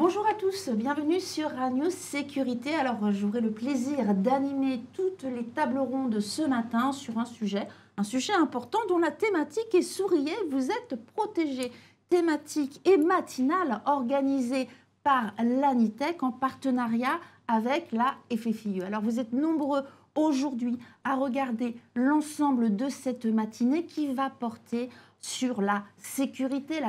Bonjour à tous, bienvenue sur News Sécurité. Alors, j'aurai le plaisir d'animer toutes les tables rondes ce matin sur un sujet important dont la thématique est souriez, vous êtes protégés. Thématique et matinale organisée par l'ANITEC en partenariat avec la FFIE. Alors, vous êtes nombreux aujourd'hui à regarder l'ensemble de cette matinée qui va porter sur la sécurité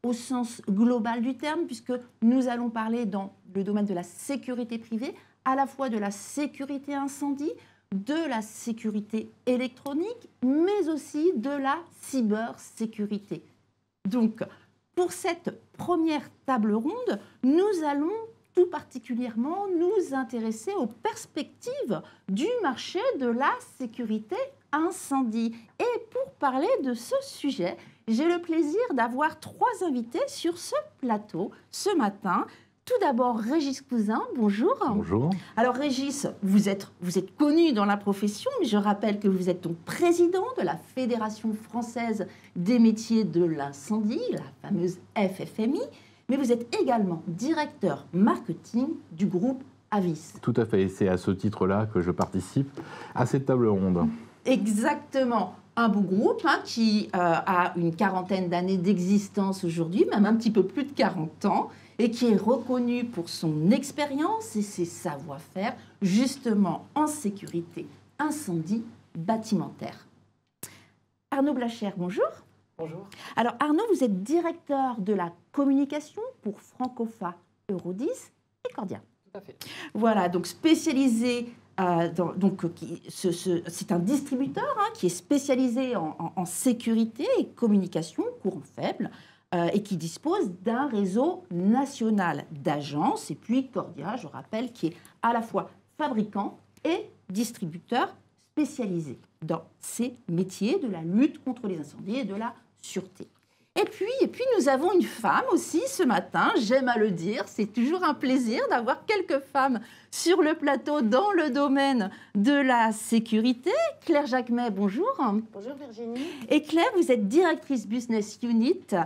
au sens global du terme, puisque nous allons parler dans le domaine de la sécurité privée, à la fois de la sécurité incendie, de la sécurité électronique, mais aussi de la cybersécurité. Donc, pour cette première table ronde, nous allons tout particulièrement nous intéresser aux perspectives du marché de la sécurité incendie. Et pour parler de ce sujet, j'ai le plaisir d'avoir trois invités sur ce plateau ce matin. Tout d'abord, Régis Cousin, bonjour. Bonjour. Alors Régis, vous êtes connu dans la profession, mais je rappelle que vous êtes donc président de la Fédération française des métiers de l'incendie, la fameuse FFMI, mais vous êtes également directeur marketing du groupe Avis. Tout à fait, c'est à ce titre-là que je participe à cette table ronde. Exactement. Un beau groupe qui a une quarantaine d'années d'existence aujourd'hui, même un petit peu plus de 40 ans, et qui est reconnu pour son expérience et ses savoir-faire, justement en sécurité incendie bâtimentaire. Arnaud Blachère, bonjour. Bonjour. Alors Arnaud, vous êtes directeur de la communication pour Francofa Eurodis et Cordia. Tout à fait. Voilà, donc spécialisé... c'est un distributeur qui est spécialisé en sécurité et communication courant faible et qui dispose d'un réseau national d'agences. Et puis Cordia, je rappelle, qui est à la fois fabricant et distributeur spécialisé dans ces métiers de la lutte contre les incendies et de la sûreté. Et puis, nous avons une femme aussi ce matin, j'aime à le dire, c'est toujours un plaisir d'avoir quelques femmes sur le plateau dans le domaine de la sécurité. Claire Jacquemet, bonjour. Bonjour Virginie. Et Claire, vous êtes directrice Business Unit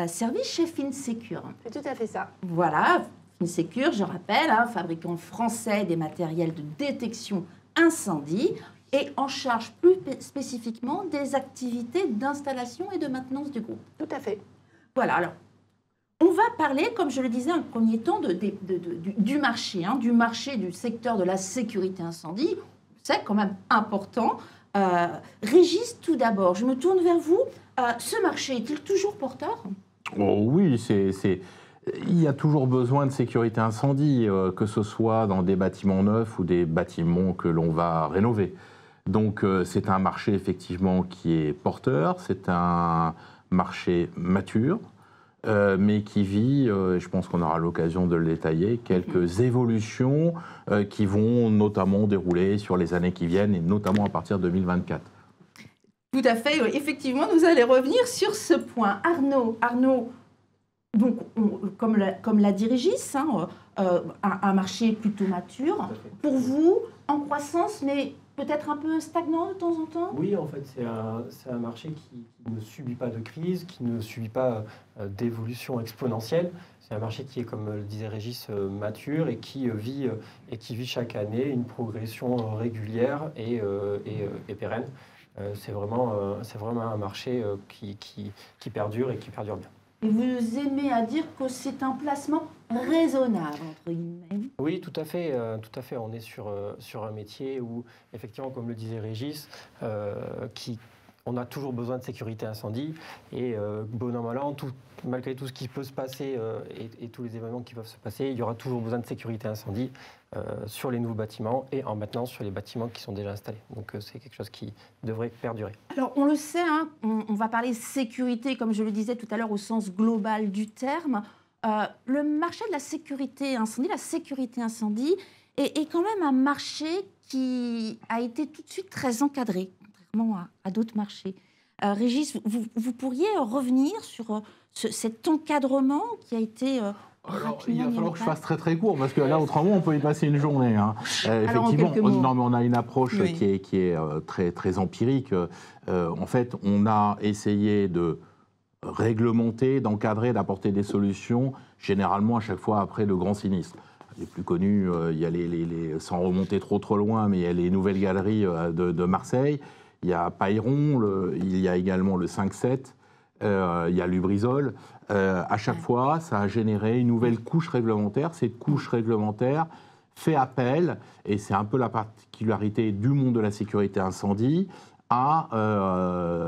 service chez Finsecure. C'est tout à fait ça. Voilà, Finsecure, je rappelle, fabricant français des matériels de détection incendie, et en charge plus spécifiquement des activités d'installation et de maintenance du groupe. Tout à fait. Voilà, alors, on va parler, comme je le disais en premier temps, du marché, du marché du secteur de la sécurité incendie. C'est quand même important. Régis, tout d'abord, je me tourne vers vous. Ce marché est-il toujours porteur ? Oh oui, il y a toujours besoin de sécurité incendie, que ce soit dans des bâtiments neufs ou des bâtiments que l'on va rénover. Donc c'est un marché effectivement qui est porteur, c'est un marché mature, mais qui vit, je pense qu'on aura l'occasion de le détailler, quelques évolutions qui vont notamment dérouler sur les années qui viennent et notamment à partir de 2024. Tout à fait, oui. Effectivement, nous allons revenir sur ce point. Arnaud, donc, comme l'a dit Régis, un marché plutôt mature. Pour vous, en croissance, mais peut-être un peu stagnant de temps en temps ? Oui, en fait, c'est un marché qui ne subit pas de crise, qui ne subit pas d'évolution exponentielle. C'est un marché qui est, comme le disait Régis, mature et qui vit chaque année une progression régulière et pérenne. C'est vraiment un marché qui perdure et qui perdure bien. Et vous aimez à dire que c'est un placement raisonnable, entre guillemets. Oui, tout à fait. On est sur un métier où, effectivement, comme le disait Régis, on a toujours besoin de sécurité incendie. Et bon an, mal an, malgré tout ce qui peut se passer et tous les événements qui peuvent se passer, il y aura toujours besoin de sécurité incendie sur les nouveaux bâtiments et en maintenance sur les bâtiments qui sont déjà installés. Donc c'est quelque chose qui devrait perdurer. Alors on le sait, on va parler sécurité, comme je le disais tout à l'heure, au sens global du terme. Le marché de la sécurité incendie est quand même un marché qui a été tout de suite très encadré, contrairement à d'autres marchés. Régis, vous pourriez revenir sur cet encadrement qui a été... Alors, il va falloir que je fasse très très court, parce que là, autrement, on peut y passer une journée. Effectivement, non, mais on a une approche qui est très, très empirique. En fait, on a essayé de réglementer, d'encadrer, d'apporter des solutions, généralement à chaque fois après le grand sinistre. Les plus connus, il y a sans remonter trop loin, mais il y a les nouvelles galeries de Marseille, il y a Pailleron, il y a également le 5-7, il y a Lubrizol. À chaque fois, ça a généré une nouvelle couche réglementaire. Cette couche réglementaire fait appel, et c'est un peu la particularité du monde de la sécurité incendie, à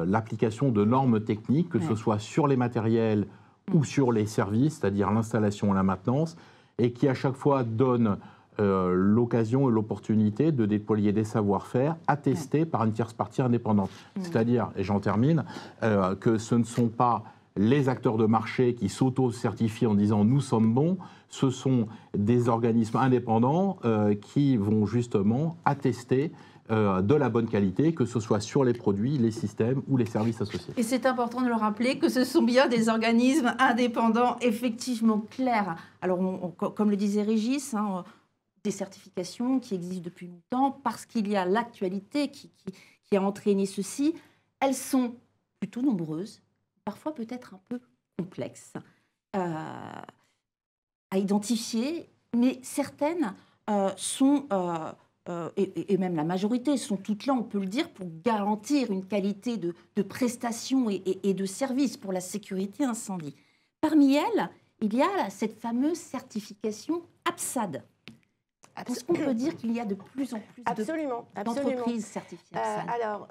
l'application de normes techniques, que ce soit sur les matériels ou sur les services, c'est-à-dire l'installation et la maintenance, et qui à chaque fois donne l'occasion et l'opportunité de déployer des savoir-faire attestés par une tierce partie indépendante. C'est-à-dire, et j'en termine, que ce ne sont pas les acteurs de marché qui s'auto-certifient en disant « nous sommes bons », ce sont des organismes indépendants qui vont justement attester de la bonne qualité, que ce soit sur les produits, les systèmes ou les services associés. Et c'est important de le rappeler que ce sont bien des organismes indépendants, effectivement clairs. Alors, comme le disait Régis, des certifications qui existent depuis longtemps, parce qu'il y a l'actualité qui a entraîné ceci. Elles sont plutôt nombreuses, parfois peut-être un peu complexes à identifier, mais certaines sont... et même la majorité sont toutes là, on peut le dire, pour garantir une qualité de prestations et de services pour la sécurité incendie. Parmi elles, il y a cette fameuse certification APSAD. Est-ce qu'on peut dire qu'il y a de plus en plus d'entreprises certifiées APSAD? Alors,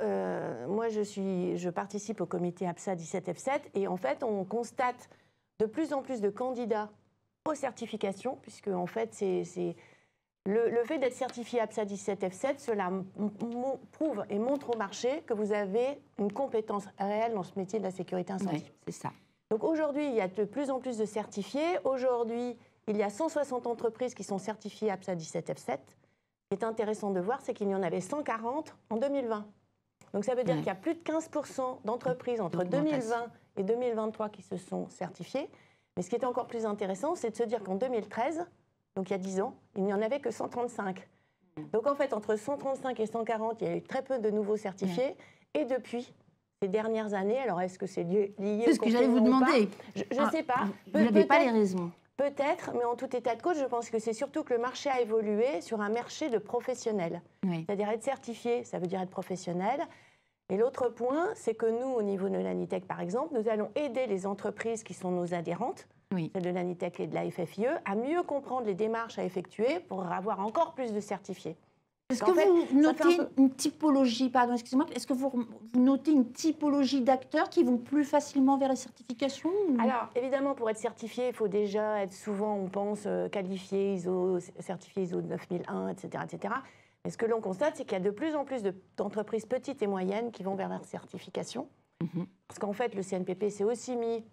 moi, je participe au comité APSAD 17F7 et en fait, on constate de plus en plus de candidats aux certifications, puisque en fait, c'est le fait d'être certifié APSAD 17F7, cela prouve et montre au marché que vous avez une compétence réelle dans ce métier de la sécurité incendie. Oui, c'est ça. Donc aujourd'hui, il y a de plus en plus de certifiés. Aujourd'hui, il y a 160 entreprises qui sont certifiées APSAD 17F7. Ce qui est intéressant de voir, c'est qu'il y en avait 140 en 2020. Donc ça veut dire qu'il y a plus de 15% d'entreprises entre 2020 et 2023 qui se sont certifiées. Mais ce qui est encore plus intéressant, c'est de se dire qu'en 2013, donc il y a 10 ans, il n'y en avait que 135. Donc en fait, entre 135 et 140, il y a eu très peu de nouveaux certifiés. Et depuis ces dernières années, alors est-ce que c'est lié C'est ce que j'allais vous demander. Je ne sais pas. Vous n'avez pas les raisons. Peut-être, mais en tout état de cause, je pense que c'est surtout que le marché a évolué sur un marché de professionnels. Oui. C'est-à-dire être certifié, ça veut dire être professionnel. Et l'autre point, c'est que nous, au niveau de l'ANITEC, par exemple, nous allons aider les entreprises qui sont nos adhérentes, celles de l'ANITEC et de la FFIE, à mieux comprendre les démarches à effectuer pour avoir encore plus de certifiés. Est-ce que vous notez une typologie, pardon, excusez-moi, est-ce que vous notez une typologie d'acteurs qui vont plus facilement vers la certification ou... Alors, évidemment, pour être certifié, il faut déjà être souvent, on pense, qualifié, certifié ISO 9001, etc., etc. Mais ce que l'on constate, c'est qu'il y a de plus en plus d'entreprises petites et moyennes qui vont vers la certification. Parce qu'en fait, le CNPP s'est aussi mis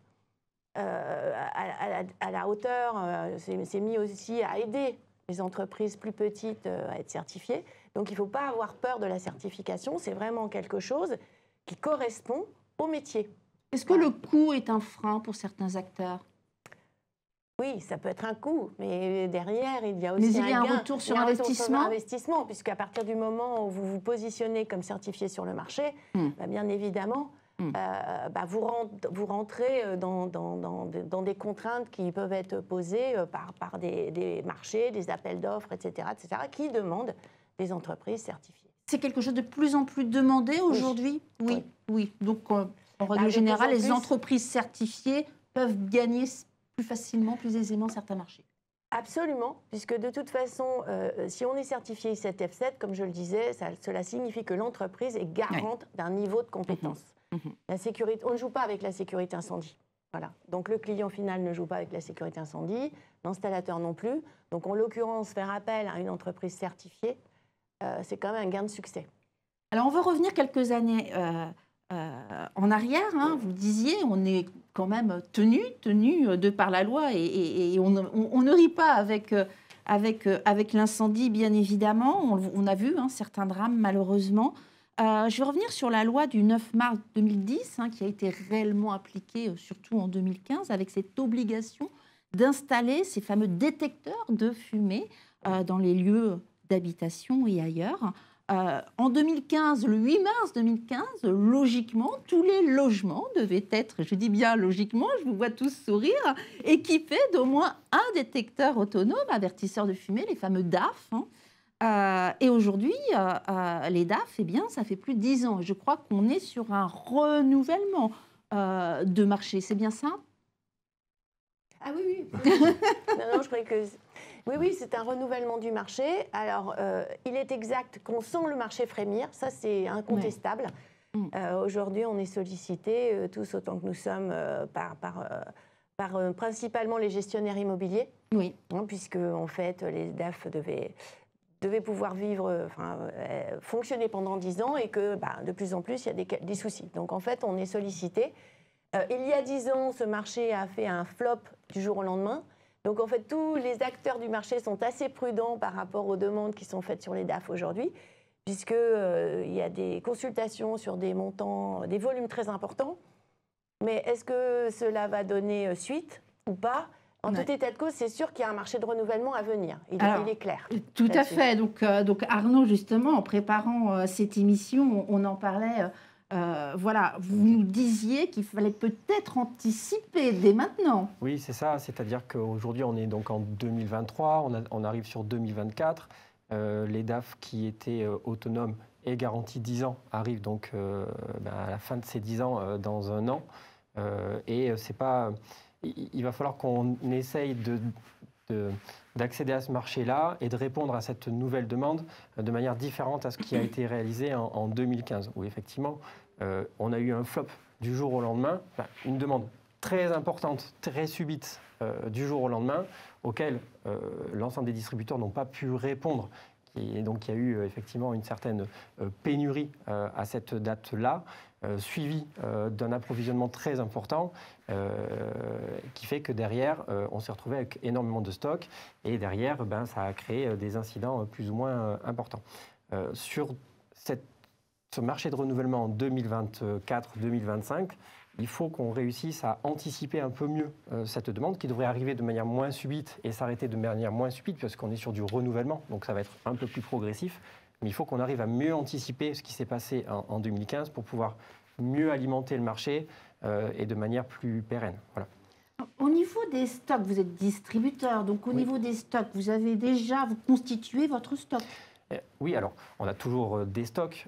à la hauteur, s'est mis aussi à aider les entreprises plus petites à être certifiées. Donc, il ne faut pas avoir peur de la certification. C'est vraiment quelque chose qui correspond au métier. Est-ce que le coût est un frein pour certains acteurs? Oui, ça peut être un coût, mais derrière, il y a aussi un retour sur investissement. Puisqu'à partir du moment où vous vous positionnez comme certifié sur le marché, bien évidemment, vous rentrez dans des contraintes qui peuvent être posées par des marchés, des appels d'offres, etc., qui demandent des entreprises certifiées. C'est quelque chose de plus en plus demandé aujourd'hui? Oui. Donc, en règle générale, les entreprises certifiées peuvent gagner plus facilement, plus aisément certains marchés. Absolument, puisque de toute façon, si on est certifié I7F7, comme je le disais, cela signifie que l'entreprise est garante d'un niveau de compétence. La sécurité, on ne joue pas avec la sécurité incendie. Voilà. Donc le client final ne joue pas avec la sécurité incendie, l'installateur non plus. Donc en l'occurrence, faire appel à une entreprise certifiée, c'est quand même un gain de succès. Alors on va revenir quelques années en arrière. Vous disiez, on est quand même tenu de par la loi et on ne rit pas avec l'incendie, bien évidemment. On a vu certains drames, malheureusement. Je vais revenir sur la loi du 9 mars 2010, qui a été réellement appliquée, surtout en 2015, avec cette obligation d'installer ces fameux détecteurs de fumée dans les lieux d'habitation et ailleurs. En 2015, le 8 mars 2015, logiquement, tous les logements devaient être, je dis bien logiquement, je vous vois tous sourire, équipés d'au moins un détecteur autonome, avertisseur de fumée, les fameux DAF. Et aujourd'hui, les DAF, eh bien, ça fait plus de 10 ans. Je crois qu'on est sur un renouvellement de marché. C'est bien ça? Ah oui, oui. Non, je croyais que... Oui, c'est un renouvellement du marché. Alors, il est exact qu'on sent le marché frémir, ça c'est incontestable. Aujourd'hui, on est sollicité, tous autant que nous sommes, par principalement les gestionnaires immobiliers, puisque en fait, les DAF devaient pouvoir fonctionner pendant 10 ans et que de plus en plus, il y a des soucis. Donc en fait, on est sollicité. Il y a 10 ans, ce marché a fait un flop du jour au lendemain. Donc en fait, tous les acteurs du marché sont assez prudents par rapport aux demandes qui sont faites sur les DAF aujourd'hui, puisqu'il y a des consultations sur des montants, des volumes très importants. Mais est-ce que cela va donner suite ou pas? En tout état de cause, c'est sûr qu'il y a un marché de renouvellement à venir. Il est clair. Tout à fait. Donc Arnaud, justement, en préparant cette émission, on en parlait. Voilà, vous nous disiez qu'il fallait peut-être anticiper dès maintenant. Oui, c'est ça. C'est-à-dire qu'aujourd'hui, on est donc en 2023, on arrive sur 2024. Les DAF qui étaient autonomes et garantis 10 ans arrivent donc à la fin de ces 10 ans dans un an. Et c'est pas... Il va falloir qu'on essaye d'accéder à ce marché-là et de répondre à cette nouvelle demande de manière différente à ce qui a été réalisé en 2015, où effectivement, on a eu un flop du jour au lendemain, une demande très importante, très subite du jour au lendemain, auquel l'ensemble des distributeurs n'ont pas pu répondre. Et donc il y a eu effectivement une certaine pénurie à cette date-là, suivie d'un approvisionnement très important, qui fait que derrière, on s'est retrouvé avec énormément de stocks, et derrière, ça a créé des incidents plus ou moins importants. Sur ce marché de renouvellement en 2024-2025, il faut qu'on réussisse à anticiper un peu mieux cette demande qui devrait arriver de manière moins subite et s'arrêter de manière moins subite parce qu'on est sur du renouvellement, donc ça va être un peu plus progressif. Mais il faut qu'on arrive à mieux anticiper ce qui s'est passé en 2015 pour pouvoir mieux alimenter le marché et de manière plus pérenne. Voilà. Au niveau des stocks, vous êtes distributeur, donc au niveau des stocks, vous constituez votre stock? Oui, alors on a toujours des stocks,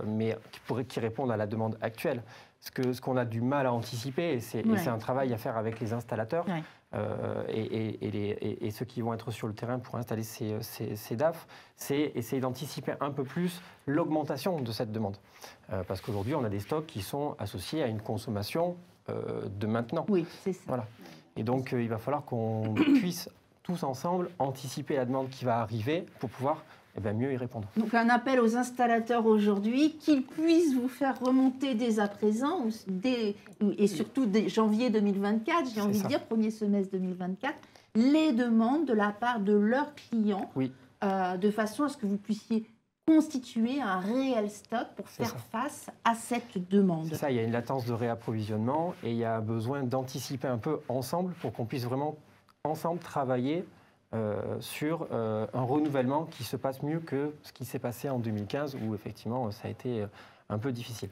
mais qui répondent à la demande actuelle. Ce qu'on a du mal à anticiper, et c'est un travail à faire avec les installateurs et ceux qui vont être sur le terrain pour installer ces DAF, c'est essayer d'anticiper un peu plus l'augmentation de cette demande. Parce qu'aujourd'hui, on a des stocks qui sont associés à une consommation de maintenant. Oui, c'est ça. Voilà. Et donc, il va falloir qu'on puisse tous ensemble anticiper la demande qui va arriver pour pouvoir mieux y répondre. Donc un appel aux installateurs aujourd'hui, qu'ils puissent vous faire remonter dès à présent, et surtout dès janvier 2024, j'ai envie de dire premier semestre 2024, les demandes de la part de leurs clients, de façon à ce que vous puissiez constituer un réel stock pour faire face à cette demande. C'est ça, il y a une latence de réapprovisionnement et il y a besoin d'anticiper un peu ensemble pour qu'on puisse vraiment ensemble travailler sur un renouvellement qui se passe mieux que ce qui s'est passé en 2015 où effectivement ça a été un peu difficile,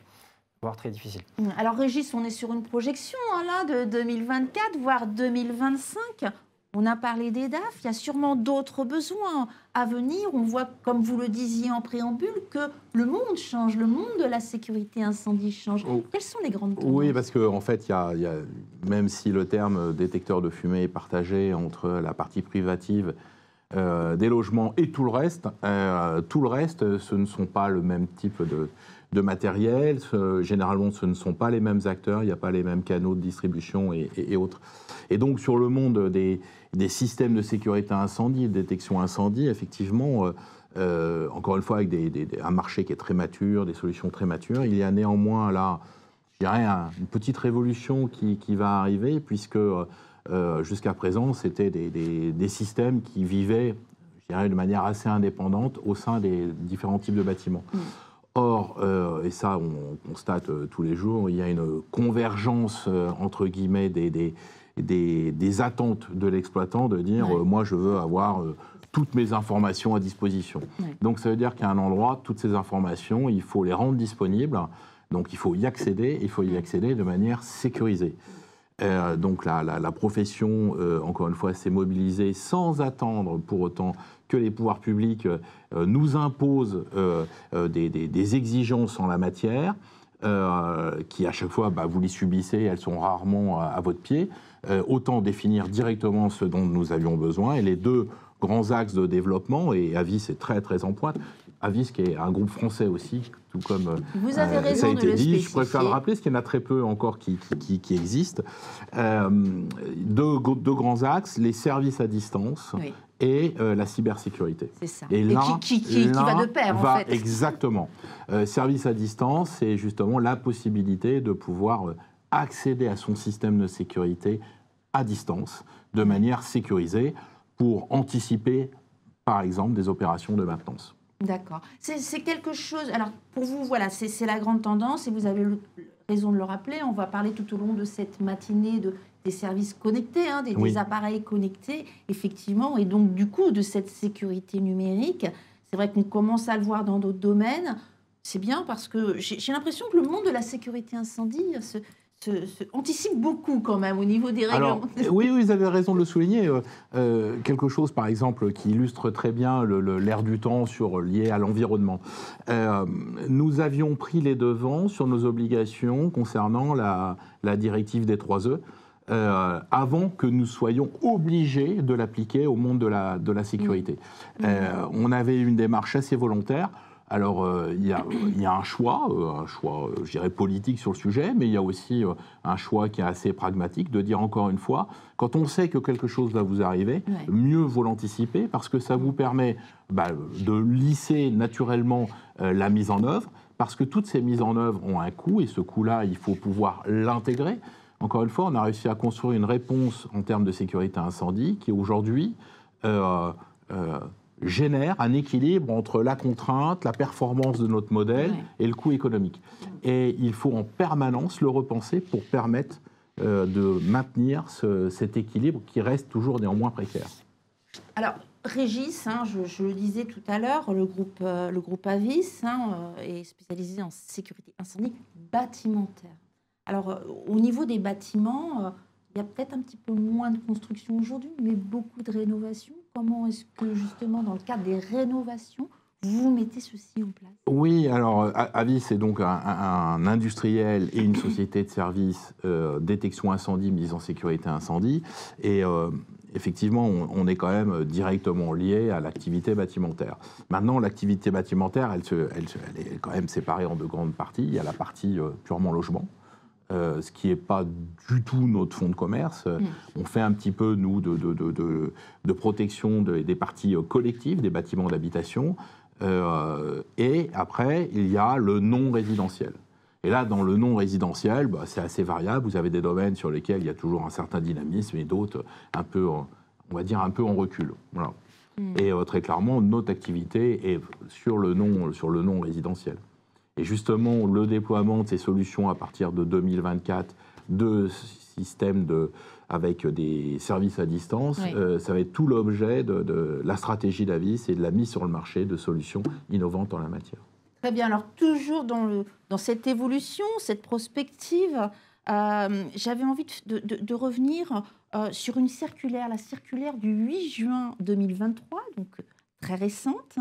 voire très difficile. Alors Régis, on est sur une projection là, de 2024, voire 2025. On a parlé des DAF, il y a sûrement d'autres besoins à venir. On voit, comme vous le disiez en préambule, que le monde change, le monde de la sécurité incendie change. Quelles sont les grandes tendances? Oui, parce qu'en fait, même si le terme détecteur de fumée est partagé entre la partie privative des logements et tout le reste, ce ne sont pas le même type de matériel. Généralement, ce ne sont pas les mêmes acteurs, il n'y a pas les mêmes canaux de distribution et autres. Et donc, sur le monde des systèmes de sécurité incendie, de détection incendie, effectivement, encore une fois, avec un marché qui est très mature, des solutions très matures, il y a néanmoins là, je dirais, une petite révolution qui va arriver, puisque jusqu'à présent, c'était des systèmes qui vivaient, je dirais, de manière assez indépendante au sein des différents types de bâtiments. Or, et ça on constate tous les jours, il y a une convergence entre guillemets des attentes de l'exploitant de dire moi je veux avoir toutes mes informations à disposition. Donc ça veut dire qu'à un endroit, toutes ces informations, il faut les rendre disponibles. Donc il faut y accéder de manière sécurisée. Donc la profession, encore une fois, s'est mobilisée sans attendre pour autant que les pouvoirs publics nous imposent des exigences en la matière, qui à chaque fois, vous les subissez, elles sont rarement à votre pied. Autant définir directement ce dont nous avions besoin. Et les deux grands axes de développement, et Avis est très très en pointe, Avis qui est un groupe français aussi, tout comme vous avez raison ça a été de le dit, spécifier. je préfère le rappeler, parce qu'il y en a très peu encore qui existent. Deux grands axes, les services à distance et la cybersécurité. C'est ça. Et là, qui va de pair, en fait. Exactement. Service à distance, c'est justement la possibilité de pouvoir accéder à son système de sécurité à distance, de manière sécurisée, pour anticiper, par exemple, des opérations de maintenance. D'accord. C'est quelque chose... Alors, pour vous, voilà, c'est la grande tendance, et vous avez raison de le rappeler. On va parler tout au long de cette matinée des services connectés, des appareils connectés, effectivement, et donc, du coup, de cette sécurité numérique. C'est vrai qu'on commence à le voir dans d'autres domaines. C'est bien parce que j'ai l'impression que le monde de la sécurité incendie anticipe beaucoup quand même au niveau des règlements. Alors, oui, vous avez raison de le souligner. Quelque chose, par exemple, qui illustre très bien l'ère du temps lié à l'environnement. Nous avions pris les devants sur nos obligations concernant la directive des 3E avant que nous soyons obligés de l'appliquer au monde de la sécurité. On avait une démarche assez volontaire. Alors, il y a un choix, je dirais, politique sur le sujet, mais il y a aussi un choix qui est assez pragmatique, de dire encore une fois, quand on sait que quelque chose va vous arriver, mieux vaut l'anticiper, parce que ça vous permet de lisser naturellement la mise en œuvre, parce que toutes ces mises en œuvre ont un coût, et ce coût-là, il faut pouvoir l'intégrer. Encore une fois, on a réussi à construire une réponse en termes de sécurité incendie qui, aujourd'hui, génère un équilibre entre la contrainte, la performance de notre modèle et le coût économique. Et il faut en permanence le repenser pour permettre de maintenir cet équilibre qui reste toujours néanmoins précaire. Alors, Régis, je le disais tout à l'heure, le groupe Avis est spécialisé en sécurité incendie bâtimentaire. Alors, au niveau des bâtiments, il y a peut-être un petit peu moins de construction aujourd'hui, mais beaucoup de rénovations. Comment est-ce que, justement, dans le cadre des rénovations, vous mettez ceci en place? Oui, alors, Avis, c'est donc un industriel et une société de services détection incendie, mise en sécurité incendie. Et effectivement, on est quand même directement lié à l'activité bâtimentaire. Maintenant, l'activité bâtimentaire, elle est quand même séparée en deux grandes parties. Il y a la partie purement logement, ce qui n'est pas du tout notre fonds de commerce. On fait un petit peu, nous, de protection des parties collectives, des bâtiments d'habitation. Et après, il y a le non résidentiel. Et là, dans le non résidentiel, c'est assez variable. Vous avez des domaines sur lesquels il y a toujours un certain dynamisme et d'autres un peu, on va dire, un peu en recul. Voilà. Et très clairement, notre activité est sur le non résidentiel. Et justement, le déploiement de ces solutions à partir de 2024, de systèmes avec des services à distance, ça va être tout l'objet de la stratégie d'Avis et de la mise sur le marché de solutions innovantes en la matière. Très bien. Alors, toujours dans cette évolution, cette prospective, j'avais envie de revenir sur une circulaire, la circulaire du 8 juin 2023, donc très récente,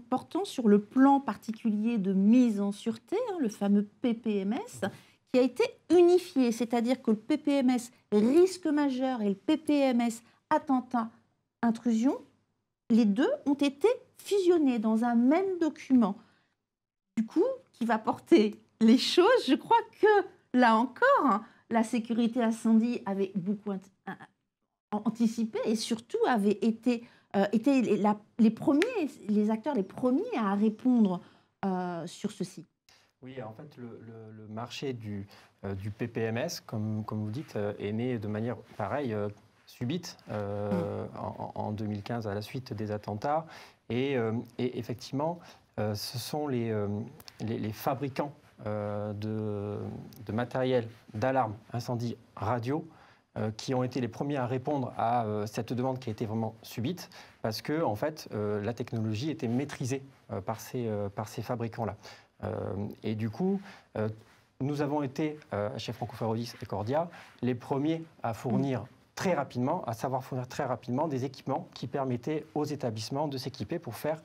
portant sur le plan particulier de mise en sûreté, le fameux PPMS, qui a été unifié, c'est-à-dire que le PPMS risque majeur et le PPMS attentat intrusion, les deux ont été fusionnés dans un même document. Du coup, qui va porter les choses, je crois que là encore, la sécurité incendie avait beaucoup anticipé et surtout avait été les acteurs les premiers à répondre sur ceci. Oui, en fait, le marché du PPMS, comme vous dites, est né de manière pareille, subite, en 2015 à la suite des attentats. Et effectivement, ce sont les fabricants de matériel d'alarme incendie radio qui ont été les premiers à répondre à cette demande qui a été vraiment subite, parce que en fait, la technologie était maîtrisée par ces fabricants-là. Et du coup, nous avons été, chez Franco Ferrodis et Cordia, les premiers à fournir très rapidement, à savoir fournir très rapidement des équipements qui permettaient aux établissements de s'équiper pour faire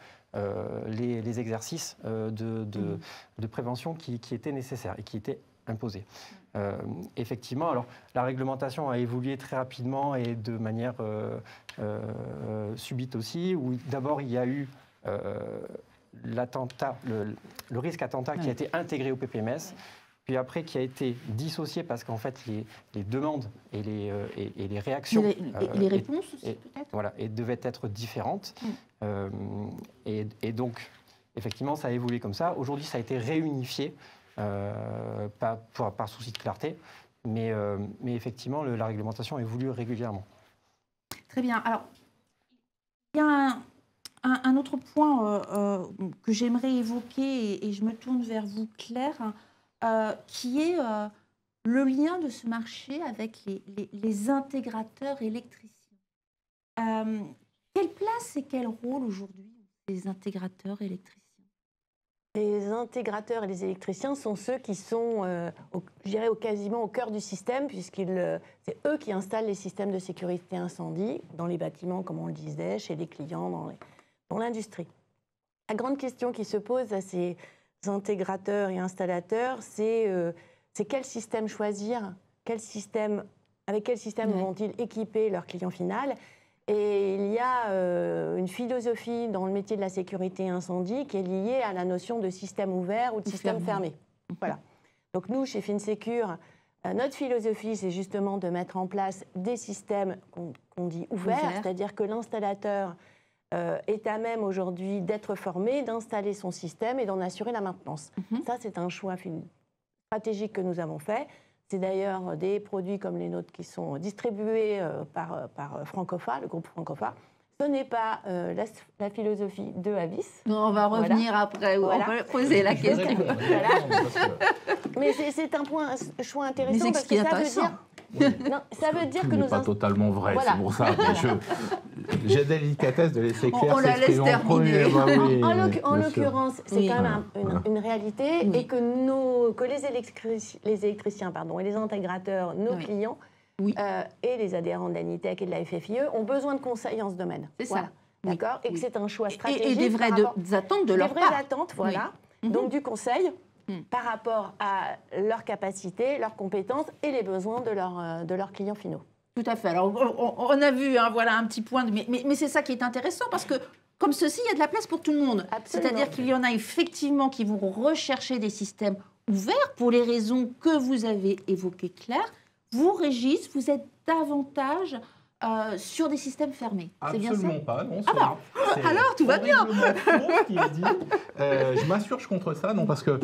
les exercices de prévention qui étaient nécessaires et qui étaient imposés. Effectivement, alors la réglementation a évolué très rapidement et de manière subite aussi, où d'abord il y a eu l'attentat, le risque attentat qui a été intégré au PPMS, puis après qui a été dissocié parce qu'en fait les demandes et les réactions... les réponses aussi peut-être. Voilà, et devaient être différentes. Et donc, effectivement, ça a évolué comme ça. Aujourd'hui, ça a été réunifié, par souci de clarté, mais effectivement, la réglementation évolue régulièrement. Très bien. Alors, il y a un autre point que j'aimerais évoquer, et je me tourne vers vous, Claire, qui est le lien de ce marché avec les intégrateurs électriciens. Quelle place et quel rôle aujourd'hui les intégrateurs électriciens? Les intégrateurs et les électriciens sont ceux qui sont, je dirais, quasiment au cœur du système, c'est eux qui installent les systèmes de sécurité incendie dans les bâtiments, comme on le disait, chez les clients, dans l'industrie. La grande question qui se pose à ces intégrateurs et installateurs, c'est quel système choisir, avec quel système vont-ils équiper leur client final. Et il y a une philosophie dans le métier de la sécurité incendie qui est liée à la notion de système ouvert ou de système fermé. Voilà. Donc nous, chez Finsecure, notre philosophie, c'est justement de mettre en place des systèmes qu'on dit ouverts, c'est-à-dire que l'installateur est à même aujourd'hui d'être formé, d'installer son système et d'en assurer la maintenance. Ça, c'est un choix stratégique que nous avons fait. C'est d'ailleurs des produits comme les nôtres qui sont distribués par Francofa, le groupe Francofa. Ce n'est pas la philosophie de Avis. Non, on va revenir après, on va poser la question. Mais c'est un choix intéressant parce que ça veut dire... Non, ça veut dire que nous... pas totalement vrai, c'est pour ça. J'ai la délicatesse de laisser Claire on la laisse terminer. En l'occurrence, c'est quand même une réalité et que les électriciens et les intégrateurs, nos clients, et les adhérents de l'ANITEC et de la FFIE ont besoin de conseils en ce domaine. C'est ça. D'accord. Et que c'est un choix stratégique. Et des vraies attentes de leur part. Des vraies attentes, voilà. Donc du conseil par rapport à leurs capacités, leurs compétences et les besoins de leurs clients finaux. Tout à fait. Alors, on a vu voilà, un petit point, mais c'est ça qui est intéressant parce que, comme ceci, il y a de la place pour tout le monde. C'est-à-dire qu'il y en a effectivement qui vont rechercher des systèmes ouverts pour les raisons que vous avez évoquées, Claire. Vous, Régis, vous êtes davantage sur des systèmes fermés. Absolument pas, non. Alors, tout va bien. Qui est dit. Je m'insurge contre ça, non, parce que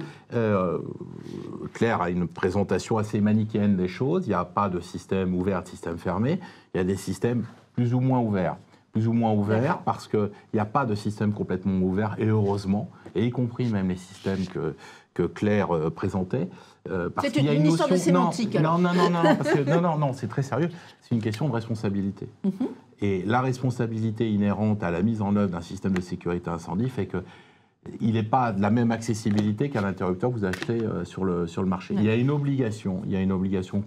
Claire a une présentation assez manichéenne des choses. Il n'y a pas de système ouvert, de système fermé. Il y a des systèmes plus ou moins ouverts. Plus ou moins ouverts parce qu'il n'y a pas de système complètement ouvert, et heureusement, et y compris même les systèmes que Claire présentait. C'est une histoire de sémantique. Non, c'est très sérieux. C'est une question de responsabilité. Et la responsabilité inhérente à la mise en œuvre d'un système de sécurité incendie fait qu'il n'est pas de la même accessibilité qu'un interrupteur que vous achetez sur le marché. Il y a une obligation,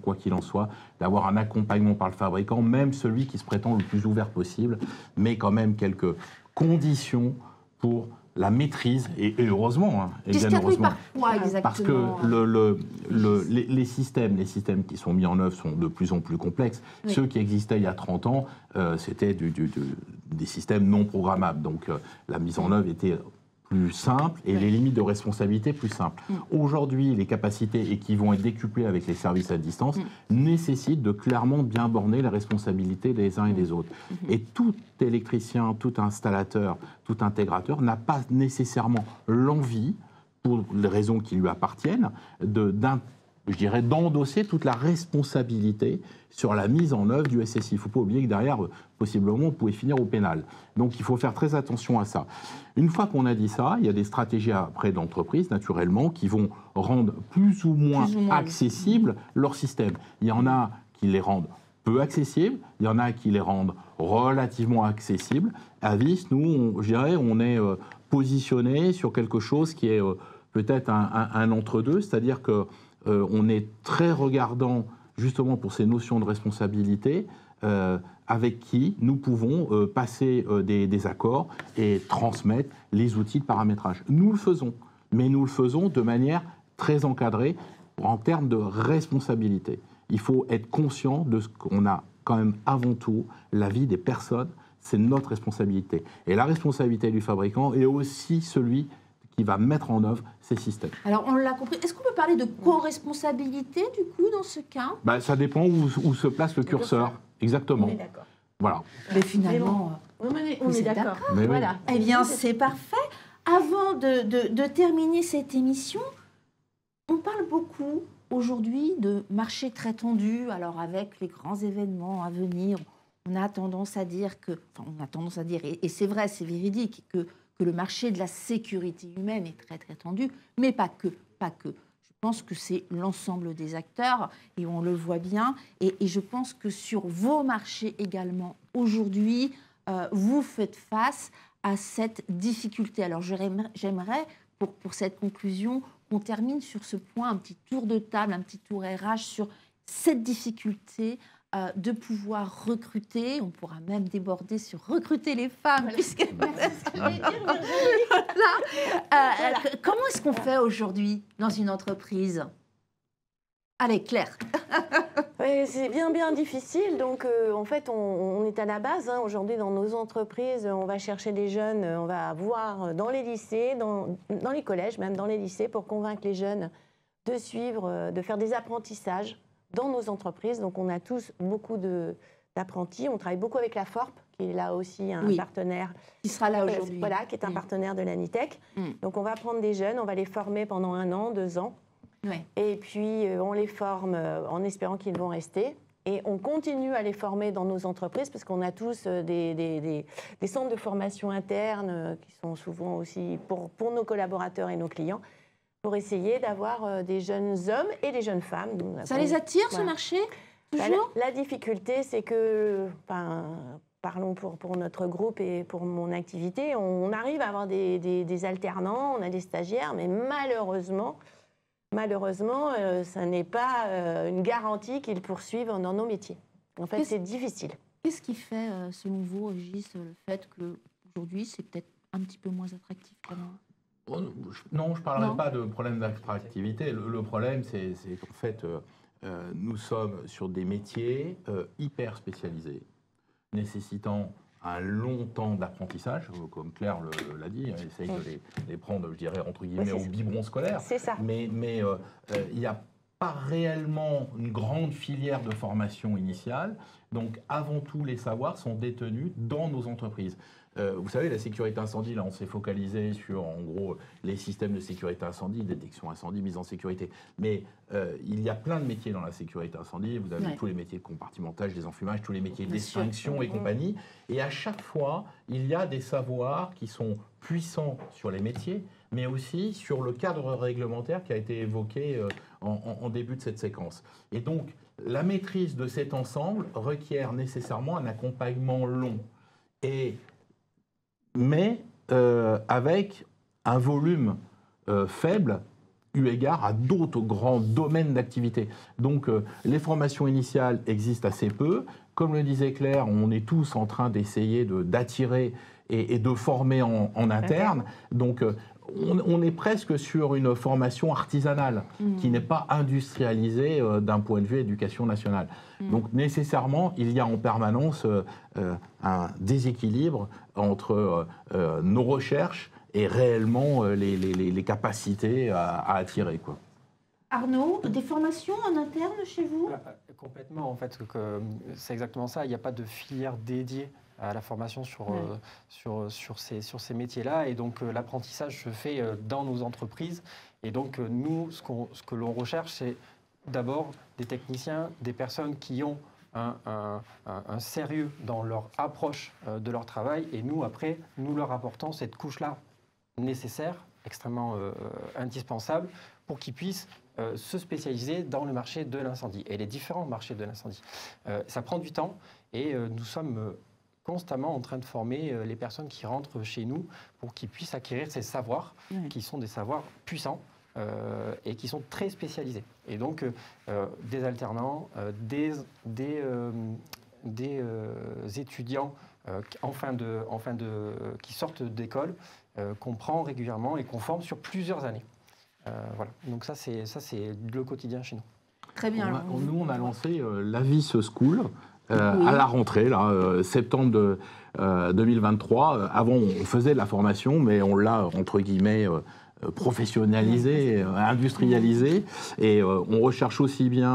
quoi qu'il en soit, d'avoir un accompagnement par le fabricant, même celui qui se prétend le plus ouvert possible, mais quand même quelques conditions pour la maîtrise, et heureusement, et bien heureusement, par quoi exactement? Parce que les systèmes qui sont mis en œuvre sont de plus en plus complexes. Ceux qui existaient il y a 30 ans, c'était des systèmes non programmables. Donc la mise en œuvre était plus simple et les limites de responsabilité plus simples. Aujourd'hui, les capacités, et qui vont être décuplées avec les services à distance, nécessitent de clairement bien borner les responsabilités des uns et des autres. Et tout électricien, tout installateur, tout intégrateur n'a pas nécessairement l'envie, pour les raisons qui lui appartiennent, je dirais, d'endosser toute la responsabilité sur la mise en œuvre du SSI. Il ne faut pas oublier que derrière, possiblement, vous pouvez finir au pénal. Donc, il faut faire très attention à ça. Une fois qu'on a dit ça, il y a des stratégies après d'entreprise, naturellement, qui vont rendre plus ou moins accessible leur système. Il y en a qui les rendent peu accessibles, il y en a qui les rendent relativement accessibles. À Vis, nous, je dirais, on est positionné sur quelque chose qui est peut-être un entre-deux, c'est-à-dire que on est très regardant justement pour ces notions de responsabilité avec qui nous pouvons passer des accords et transmettre les outils de paramétrage. Nous le faisons, mais nous le faisons de manière très encadrée en termes de responsabilité. Il faut être conscient de ce qu'on a quand même avant tout, la vie des personnes, c'est notre responsabilité. Et la responsabilité du fabricant est aussi celui qui va mettre en œuvre ces systèmes. Alors, on l'a compris. Est-ce qu'on peut parler de co-responsabilité, du coup, dans ce cas? Ça dépend où se place le curseur. Exactement. On est d'accord. Voilà. Mais finalement, on est d'accord. Mais oui. voilà. Eh bien, c'est parfait. Avant de terminer cette émission, on parle beaucoup aujourd'hui de marché très tendu. Alors, avec les grands événements à venir, on a tendance à dire et c'est vrai, c'est véridique, que le marché de la sécurité humaine est très, très tendu, mais pas que. Je pense que c'est l'ensemble des acteurs, et on le voit bien. Et je pense que sur vos marchés également, aujourd'hui, vous faites face à cette difficulté. Alors, j'aimerais, pour cette conclusion, qu'on termine sur ce point, un petit tour de table, un petit tour RH sur cette difficulté de pouvoir recruter. On pourra même déborder sur recruter les femmes. Voilà. Puisque... Comment est-ce qu'on fait aujourd'hui dans une entreprise? Allez, Claire. Oui, c'est bien difficile. Donc, en fait, on est à la base. Hein. Aujourd'hui, dans nos entreprises, on va chercher des jeunes, on va voir dans les lycées, dans les collèges, même dans les lycées, pour convaincre les jeunes de suivre, de faire des apprentissages dans nos entreprises. Donc, on a tous beaucoup d'apprentis. On travaille beaucoup avec la FORP, qui est là aussi un partenaire. Qui sera là aujourd'hui. Voilà, qui est un partenaire de l'ANITEC. Donc, on va prendre des jeunes, on va les former pendant 1 an, 2 ans. Ouais. Et puis, on les forme en espérant qu'ils vont rester. Et on continue à les former dans nos entreprises parce qu'on a tous des centres de formation internes qui sont souvent aussi pour nos collaborateurs et nos clients, pour essayer d'avoir des jeunes hommes et des jeunes femmes. Ça les attire, ce marché, toujours? La difficulté, c'est que, parlons pour notre groupe et pour mon activité, on arrive à avoir des alternants, on a des stagiaires, mais malheureusement, ça n'est pas une garantie qu'ils poursuivent dans nos métiers. En fait, c'est difficile. Qu'est-ce qui fait, selon vous, Régis, le fait qu'aujourd'hui, c'est peut-être un petit peu moins attractif qu'avant? Non, je ne parlerai pas de problème d'attractivité. Le problème, c'est qu'en fait, nous sommes sur des métiers hyper spécialisés, nécessitant un long temps d'apprentissage, comme Claire l'a dit, elle essaye de les prendre, je dirais, entre guillemets, au biberon scolaire. C'est ça. Mais il n'y a pas réellement une grande filière de formation initiale. Donc, avant tout, les savoirs sont détenus dans nos entreprises. Vous savez, la sécurité incendie, là, on s'est focalisé sur, en gros, les systèmes de sécurité incendie, détection incendie, mise en sécurité. Mais il y a plein de métiers dans la sécurité incendie. Vous avez tous les métiers de compartimentage, des enfumages, tous les métiers d'extinction et compagnie. Et à chaque fois, il y a des savoirs qui sont puissants sur les métiers, mais aussi sur le cadre réglementaire qui a été évoqué en début de cette séquence. Et donc, la maîtrise de cet ensemble requiert nécessairement un accompagnement long. Mais avec un volume faible eu égard à d'autres grands domaines d'activité. Donc les formations initiales existent assez peu. Comme le disait Claire, on est tous en train d'essayer d'attirer et de former en interne. Donc on est presque sur une formation artisanale qui n'est pas industrialisée d'un point de vue éducation nationale. Donc nécessairement, il y a en permanence un déséquilibre entre nos recherches et réellement les capacités à attirer, quoi. Arnaud, des formations en interne chez vous? Complètement, en fait, c'est exactement ça. Il n'y a pas de filière dédiée à la formation sur ces métiers-là. Et donc, l'apprentissage se fait dans nos entreprises. Et donc, nous, ce que l'on recherche, c'est d'abord des techniciens, des personnes qui ont un sérieux dans leur approche de leur travail. Et nous, après, nous leur apportons cette couche-là nécessaire, extrêmement indispensable, pour qu'ils puissent se spécialiser dans le marché de l'incendie et les différents marchés de l'incendie. Ça prend du temps et nous sommes constamment en train de former les personnes qui rentrent chez nous pour qu'ils puissent acquérir ces savoirs qui sont des savoirs puissants et qui sont très spécialisés. Et donc, des alternants, des étudiants qui sortent d'école, qu'on prend régulièrement et qu'on forme sur plusieurs années. Voilà. Donc ça, c'est le quotidien chez nous. Très bien. Nous, on a lancé l'Avis School à la rentrée, là, septembre 2023. Avant, on faisait de la formation, mais on l'a, entre guillemets, professionnalisé, industrialisé, et on recherche aussi bien,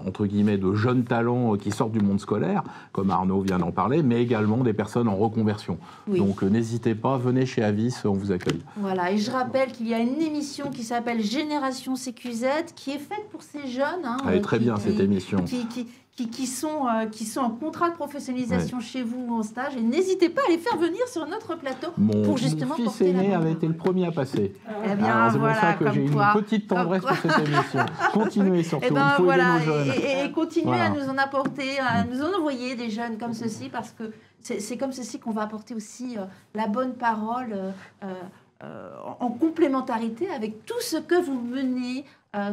entre guillemets, de jeunes talents qui sortent du monde scolaire, comme Arnaud vient d'en parler, mais également des personnes en reconversion. Oui. Donc n'hésitez pas, venez chez Avis, on vous accueille. Voilà, et je rappelle qu'il y a une émission qui s'appelle Génération CQZ, qui est faite pour ces jeunes. Hein, elle est très bien, cette émission. Qui sont en contrat de professionnalisation chez vous ou en stage. Et n'hésitez pas à les faire venir sur notre plateau pour justement mon fils porter aîné la avait été le premier à passer. Eh bien, c'est pour ça que j'ai une petite tendresse pour cette émission. Continuez surtout, il faut aider nos jeunes. Et continuez à nous en apporter, à nous en envoyer des jeunes comme ceci, parce que c'est comme ceci qu'on va apporter aussi la bonne parole en complémentarité avec tout ce que vous menez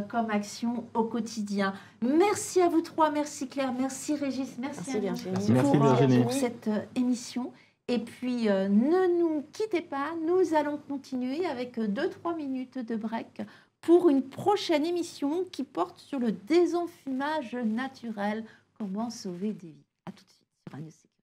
comme action au quotidien. Merci à vous trois, merci Claire, merci Régis, merci Virginie pour cette émission. Et puis, ne nous quittez pas, nous allons continuer avec 2-3 minutes de break pour une prochaine émission qui porte sur le désenfumage naturel, comment sauver des vies. À tout de suite sur Radio CQZ.